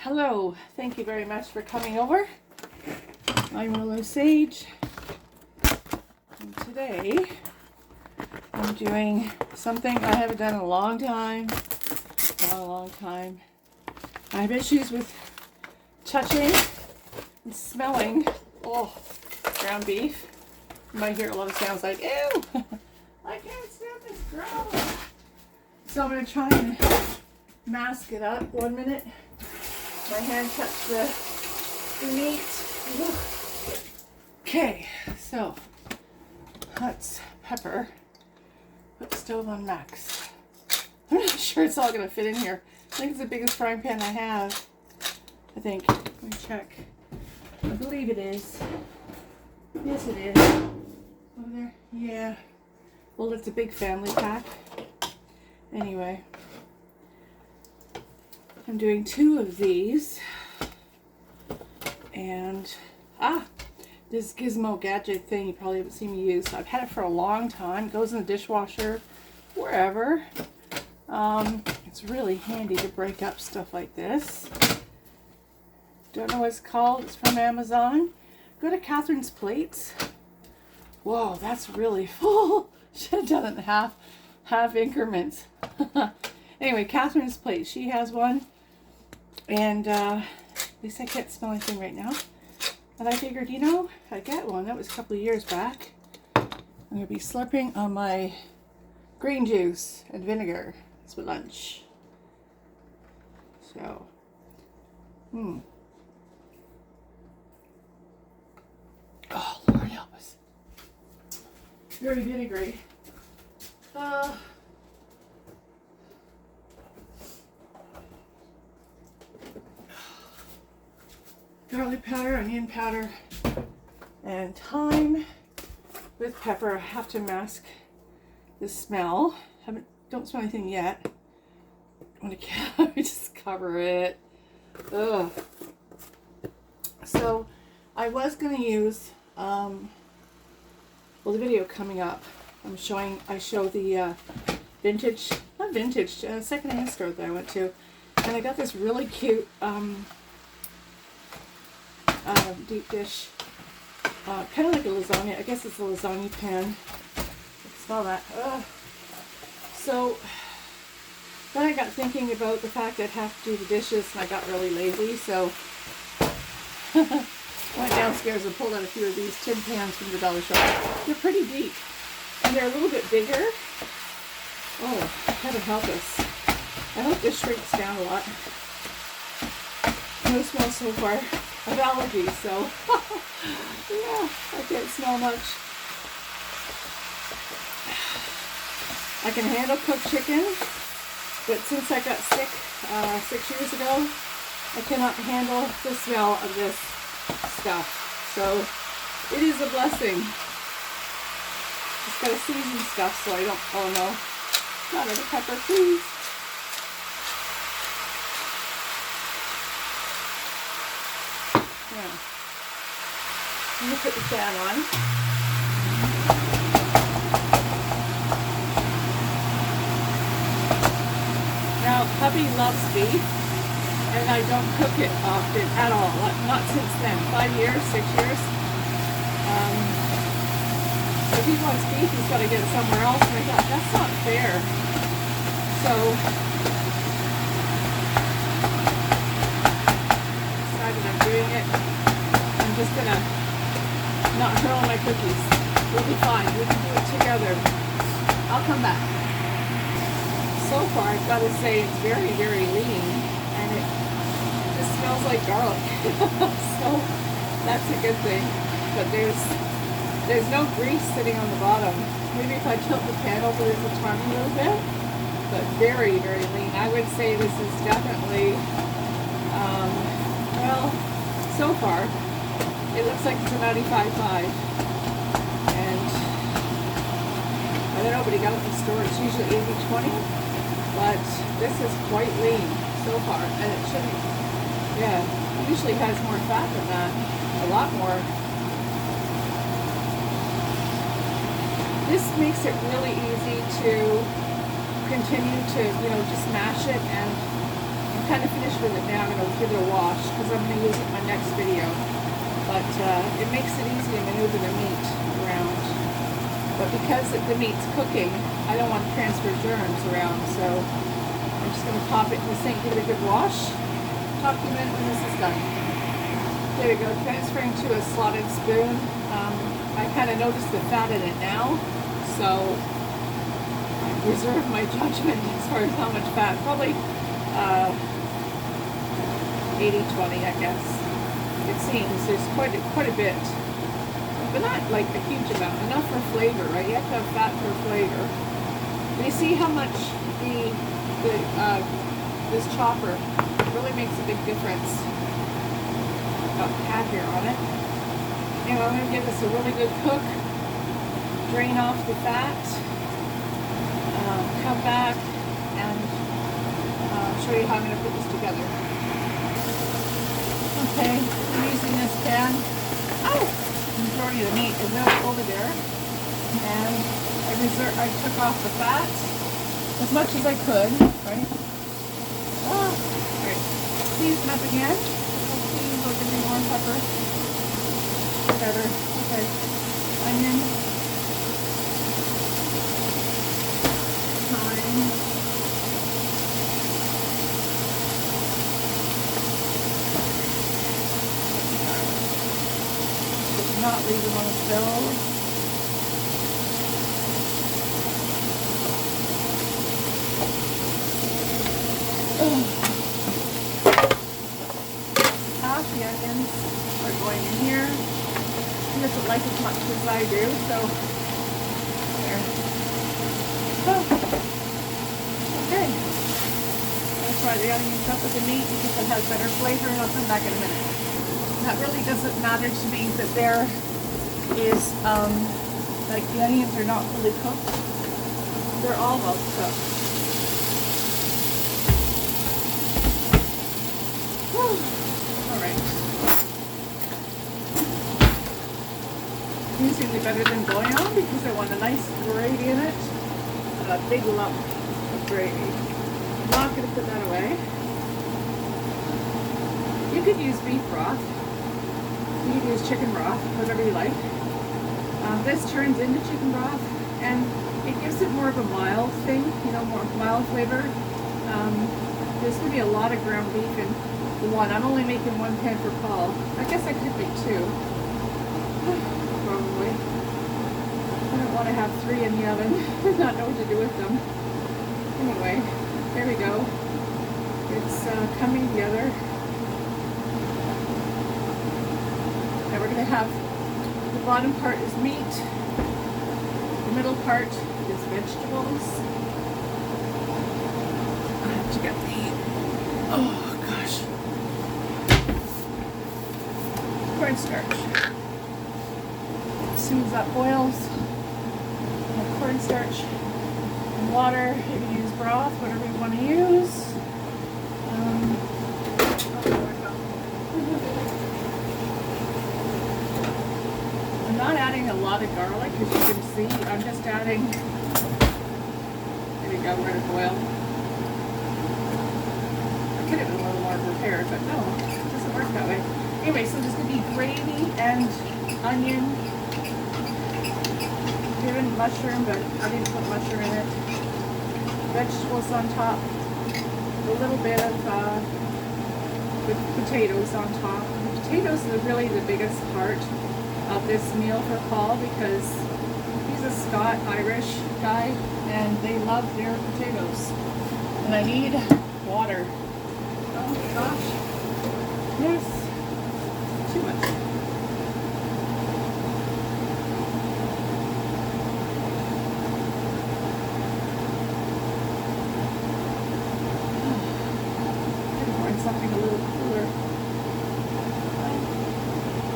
Hello, thank you very much for coming over. I'm Willow Sage, and today I'm doing something I haven't done in a long time. I have issues with touching and smelling ground beef. You might hear a lot of sounds like, ew, I can't stand this ground. So I'm going to try and mask it up. 1 minute. My hand touched the meat. Okay, so that's pepper. Put stove on max. I'm not sure it's all going to fit in here. I think it's the biggest frying pan I have. I think. Let me check. I believe it is. Yes, it is. Over there? Yeah. Well, it's a big family pack. Anyway. I'm doing 2 of these, and this Gizmo gadget thing you probably haven't seen me use. So I've had it for a long time. It goes in the dishwasher, wherever. It's really handy to break up stuff like this. Don't know what it's called. It's from Amazon. Go to Catherine's Plates. Whoa, that's really full. Should have done it in half increments. Anyway, Catherine's Plate. She has one. And at least I can't smell anything right now. And I figured, I'd get one. That was a couple of years back. I'm going to be slurping on my green juice and vinegar. It's for lunch. So, Oh, Lord help us. Very vinegary. Garlic powder, onion powder, and thyme with pepper. I have to mask the smell. Don't smell anything yet. I'm gonna just cover it. Ugh. So I was gonna use the video coming up. I show the secondhand store that I went to, and I got this really cute deep dish, kind of like a lasagna. I guess it's a lasagna pan. Smell that. So then I got thinking about the fact I'd have to do the dishes, and I got really lazy. So went downstairs and pulled out a few of these tin pans from the dollar shop. They're pretty deep, and they're a little bit bigger. Oh, that'll help us. I hope this shrinks down a lot. No smell so far. I have allergies, so yeah, I can't smell much. I can handle cooked chicken, but since I got sick 6 years ago, I cannot handle the smell of this stuff. So it is a blessing. Just gotta season stuff so I don't. Oh no, not another pepper, please. Yeah. I'm going to put the fan on. Now, hubby loves beef, and I don't cook it often at all. Not since then. 5 years, 6 years. So if he wants beef, he's got to get it somewhere else, and I thought, that's not fair. So I'm doing it. I'm just gonna not hurl my cookies. We'll be fine. We can do it together. I'll come back. So far, I've got to say it's very, very lean, and it just smells like garlic. So that's a good thing. But there's no grease sitting on the bottom. Maybe if I tilt the pan over the time a little bit, but very, very lean. I would say this is definitely. Well, so far, it looks like it's a 95.5, and I don't know, but he got it in the store. It's usually 80/20, but this is quite lean so far, and it shouldn't. Yeah, it usually has more fat than that, a lot more. This makes it really easy to continue to, just mash it and kind of finished with it now. I'm going to give it a wash because I'm going to use it in my next video. But it makes it easy to maneuver the meat around. But because the meat's cooking, I don't want to transfer germs around, so I'm just going to pop it in the sink, give it a good wash. Talk to you in a minute when this is done. There we go, transferring to a slotted spoon. I kind of noticed the fat in it now, so I reserve my judgment as far as how much fat. Probably 80-20, I guess. It seems there's quite a bit, but not like a huge amount. Enough for flavor, right? You have to have fat for flavor. And you see how much this chopper really makes a big difference. Got the hat here on it. Anyway, I'm going to give this a really good cook. Drain off the fat. Come back and show you how I'm going to put this together. Okay, I'm using this pan. Oh! The majority of the meat is now over there. And I took off the fat as much as I could, right? Oh, right. Season up again. We'll give me more pepper. Whatever. Okay. Onion. Thyme. Just not leave them on the stove. Half the onions are going in here. He doesn't like as much as I do, so there. Oh. Okay. I'll fry the onions up with the meat because it has better flavor, and I'll come back in a minute. That really doesn't matter to me that there is like the onions are not fully cooked. They're almost cooked. Alright. Usually better than bouillon because I want a nice gravy in it. A big lump of gravy. I'm not going to put that away. You could use beef broth. You could use chicken broth, whatever you like. This turns into chicken broth and it gives it more of a mild thing, you know, more mild flavor. There's going to be a lot of ground beef in one. I'm only making one pan for Paul. I guess I could make two. Probably. I don't want to have three in the oven. Not know what to do with them. Anyway, there we go. It's coming together. Now we're going to have the bottom part is meat. The middle part is vegetables. I have to get the cornstarch. As soon as that boils, cornstarch and water. You can use broth, whatever you want to use. I'm not adding a lot of garlic, as you can see. I'm just adding. There we go. We're gonna boil. I could have been a little more prepared, but no, it doesn't work that way. Anyway, so there's going to be gravy and onion, even mushroom, but I didn't put mushroom in it. Vegetables on top, a little bit of with potatoes on top. The potatoes are really the biggest part of this meal for Paul because he's a Scot-Irish guy and they love their potatoes. And I need water. Oh my gosh. Yes. Too much. I'm pouring something a little cooler.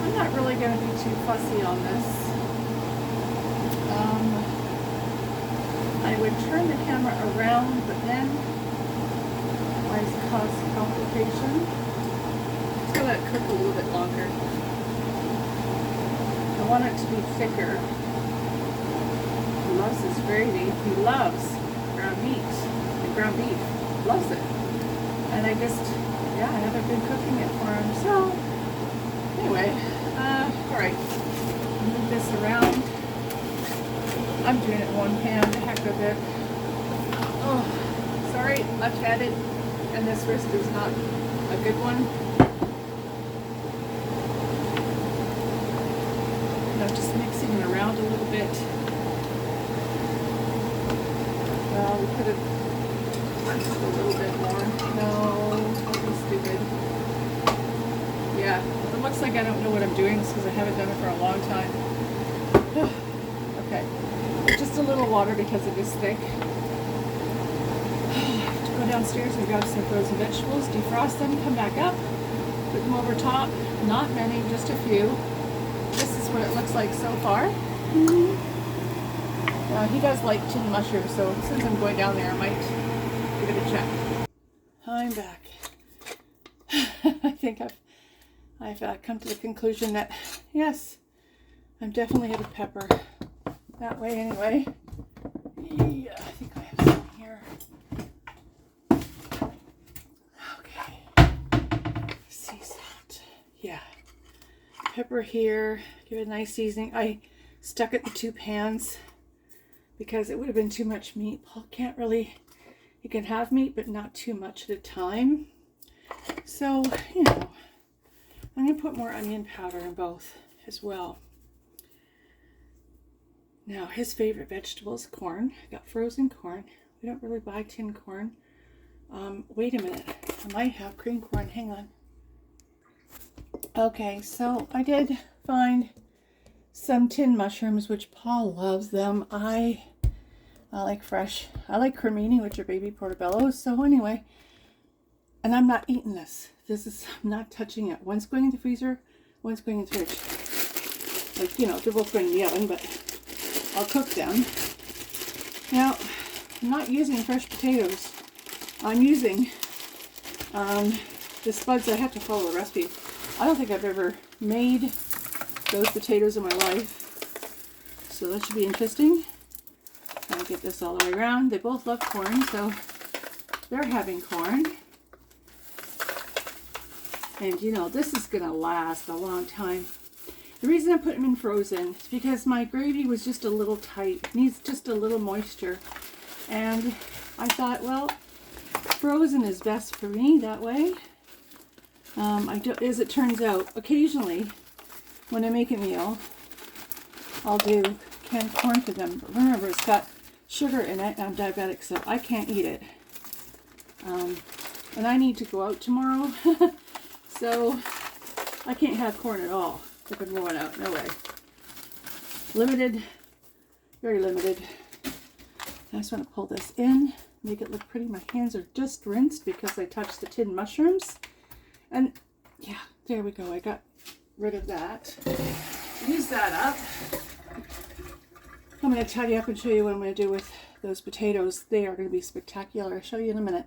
I'm not really going to be too fussy on this. I would turn the camera around, but then might cause complication. Let it cook a little bit longer. I want it to be thicker. He loves his gravy. He loves ground meat. The ground beef. Loves it. And I just, yeah, I haven't been cooking it for him. So, anyway, all right, move this around. I'm doing it in one pan, the heck of it. Oh, sorry, left-handed, and this wrist is not a good one. I'm just mixing it around a little bit. Well, we could have just a little bit more. No, that was stupid. Yeah, it looks like I don't know what I'm doing because I haven't done it for a long time. Okay, just a little water because it is thick. To go downstairs and grab some frozen vegetables, defrost them, come back up, put them over top. Not many, just a few. This is what it looks like so far. He does like tin mushrooms, so since I'm going down there, I might give it a check. I'm back. I think I've come to the conclusion that yes, I'm definitely out of pepper. That way, anyway. Yeah, I think I have some here. Okay. Sea salt. Yeah. Pepper here. Give it a nice seasoning. I stuck it in 2 pans because it would have been too much meat. Paul can't really, he can have meat, but not too much at a time. So, you know, I'm going to put more onion powder in both as well. Now, his favorite vegetable is corn. I got frozen corn. We don't really buy tin corn. Wait a minute. I might have cream corn. Hang on. Okay, so I did find some tin mushrooms, which Paul loves them. I like fresh. I like cremini, which are baby portobello. So anyway, and I'm not eating this. I'm not touching it. One's going in the freezer, one's going in the fridge. Like, you know, they're both going in the oven, but I'll cook them. Now, I'm not using fresh potatoes. I'm using the spuds. I have to follow the recipe. I don't think I've ever made those potatoes in my life. So that should be interesting. I'll get this all the way around. They both love corn, so they're having corn. And you know, this is gonna last a long time. The reason I put them in frozen is because my gravy was just a little tight. It needs just a little moisture. And I thought, well, frozen is best for me that way. As it turns out, occasionally when I make a meal, I'll do canned corn for them. But remember, it's got sugar in it, and I'm diabetic, so I can't eat it. And I need to go out tomorrow, so I can't have corn at all if I'm going out. No way. Limited, very limited. I just want to pull this in, make it look pretty. My hands are just rinsed because I touched the tin mushrooms. And yeah, there we go. I got rid of that. Use that up. I'm going to tidy up and show you what I'm going to do with those potatoes. They are going to be spectacular. I'll show you in a minute.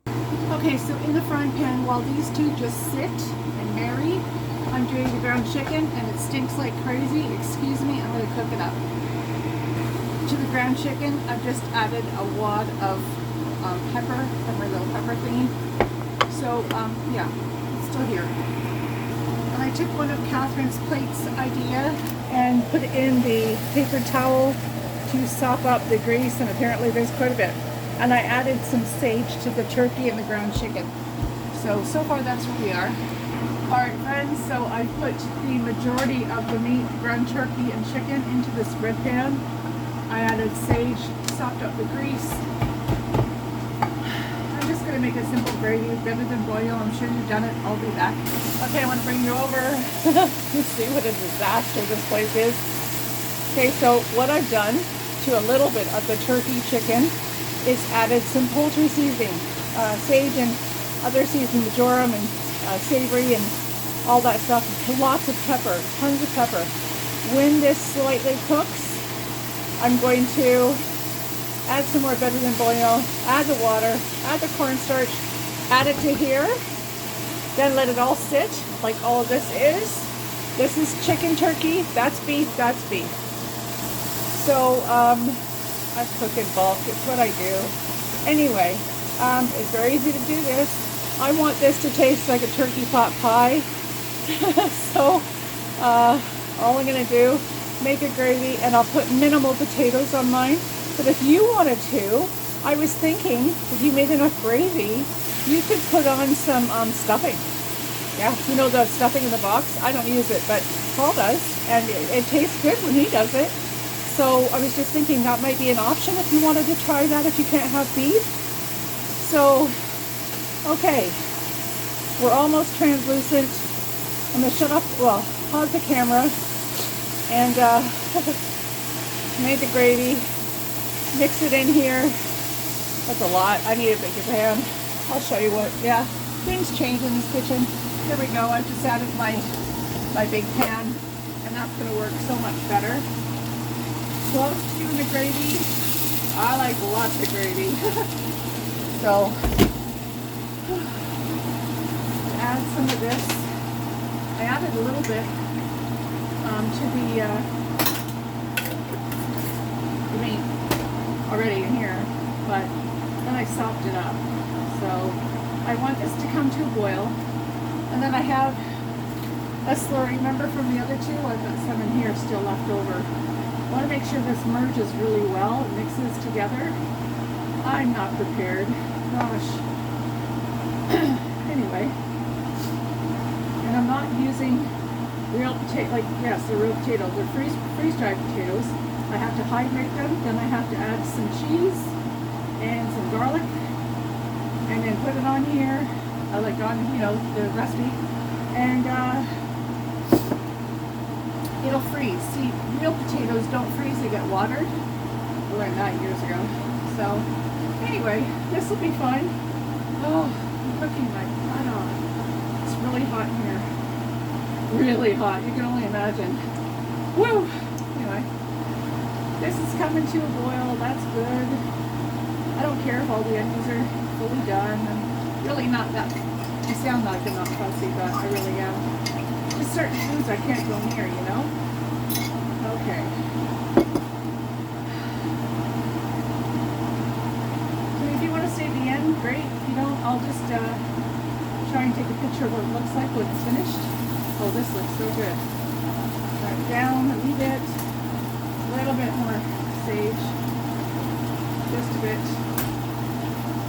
Okay, so in the frying pan, while these two just sit and marry, I'm doing the ground chicken, and it stinks like crazy. Excuse me, I'm going to cook it up. To the ground chicken, I've just added a wad of pepper from my little pepper thingy. So, yeah, it's still here. And I took one of Catherine's plates idea and put it in the paper towel to sop up the grease, and apparently there's quite a bit. And I added some sage to the turkey and the ground chicken. So far that's where we are. Alright friends, so I put the majority of the meat, ground turkey and chicken into this red pan. I added sage, sopped up the grease. I'm just going to make a simple gravy, better than boil. I'm sure you've done it. I'll be back. Okay, I want to bring you over to see what a disaster this place is. Okay, so what I've done to a little bit of the turkey chicken is added some poultry seasoning, sage and other seasoning, marjoram and savory and all that stuff. Lots of pepper, tons of pepper. When this slightly cooks, I'm going to add some more better than bouillon, add the water, add the cornstarch, add it to here, then let it all sit like all of this is. This is chicken, turkey, that's beef, that's beef. So I cook in bulk, it's what I do. Anyway, It's very easy to do this. I want this to taste like a turkey pot pie. So all I'm going to do, make a gravy, and I'll put minimal potatoes on mine. But if you wanted to, I was thinking, if you made enough gravy, you could put on some stuffing. Yeah, you know the stuffing in the box? I don't use it, but Paul does, and it tastes good when he does it. So I was just thinking that might be an option if you wanted to try that if you can't have beef. So, okay, we're almost translucent. I'm going to shut off, well, pause the camera, and made the gravy, mix it in here. That's a lot. I need a bigger pan. I'll show you what, yeah, things change in this kitchen. There we go. I've just added my big pan, and that's going to work so much better. Close to the gravy. I like lots of gravy. So, add some of this. I added a little bit to the meat already in here, but then I sopped it up. So I want this to come to a boil, and then I have a slurry. Remember from the other two, I've got some in here still left over. I want to make sure this merges really well, it mixes together. I'm not prepared. Gosh. Anyway, and I'm not using real potato, like, yes, they're real potatoes. They're freeze-dried potatoes. I have to hydrate them, then I have to add some cheese and some garlic, and then put it on here, like on, you know, the recipe, and it'll freeze. See, real potatoes don't freeze, they get watered. I learned that years ago. So, anyway, this will be fun. Oh, I'm cooking my butt off. It's really hot in here. Really hot, you can only imagine. Woo! Anyway, this is coming to a boil, that's good. I don't care if all the onions are fully done. I'm really not that, I sound like I'm not fussy, but I really am. Just certain foods I can't go near, you know? Okay. So if you want to stay at the end, great. If you don't, I'll just try and take a picture of what it looks like when it's finished. Oh, this looks so good. Turn it down a wee bit. A little bit more sage. Just a bit.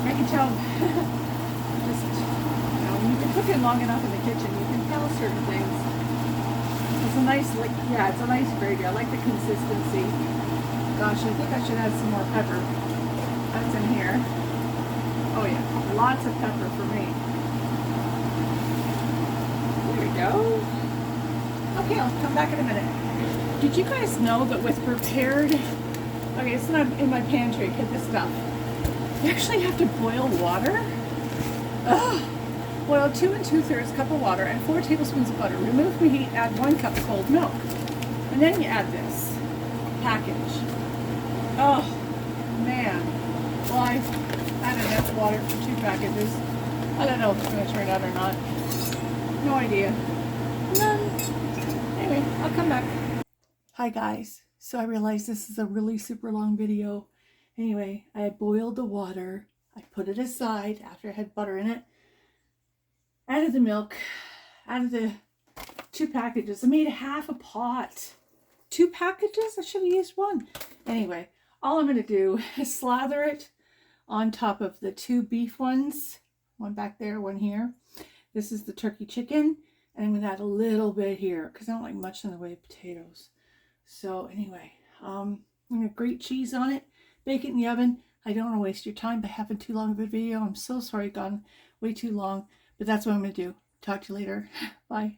I can tell, just, you know, when you've been cooking long enough in the kitchen, you can tell certain things. It's a nice, like, yeah, it's a nice gravy. I like the consistency. Gosh, I think I should add some more pepper. That's in here. Oh yeah, lots of pepper for me. There we go. Okay, I'll come back in a minute. Did you guys know that with prepared, okay, it's not in my pantry, get this stuff. You actually have to boil water? Ugh. Boil 2 2/3 cup of water and 4 tablespoons of butter. Remove the heat, add 1 cup of cold milk. And then you add this package. Oh, man. Well, I've added enough water for 2 packages. I don't know if it's going to turn out or not. No idea. None. Anyway, I'll come back. Hi guys. So I realized this is a really super long video. Anyway, I had boiled the water. I put it aside after it had butter in it. Added the milk. Added the 2 packages. I made half a pot. 2 packages? I should have used 1. Anyway, all I'm going to do is slather it on top of the 2 beef ones. One back there, one here. This is the turkey chicken. And I'm going to add a little bit here because I don't like much in the way of potatoes. So anyway, I'm going to grate cheese on it. Bake it in the oven. I don't want to waste your time by having too long of a video. I'm so sorry, gone way too long. But that's what I'm going to do. Talk to you later. Bye.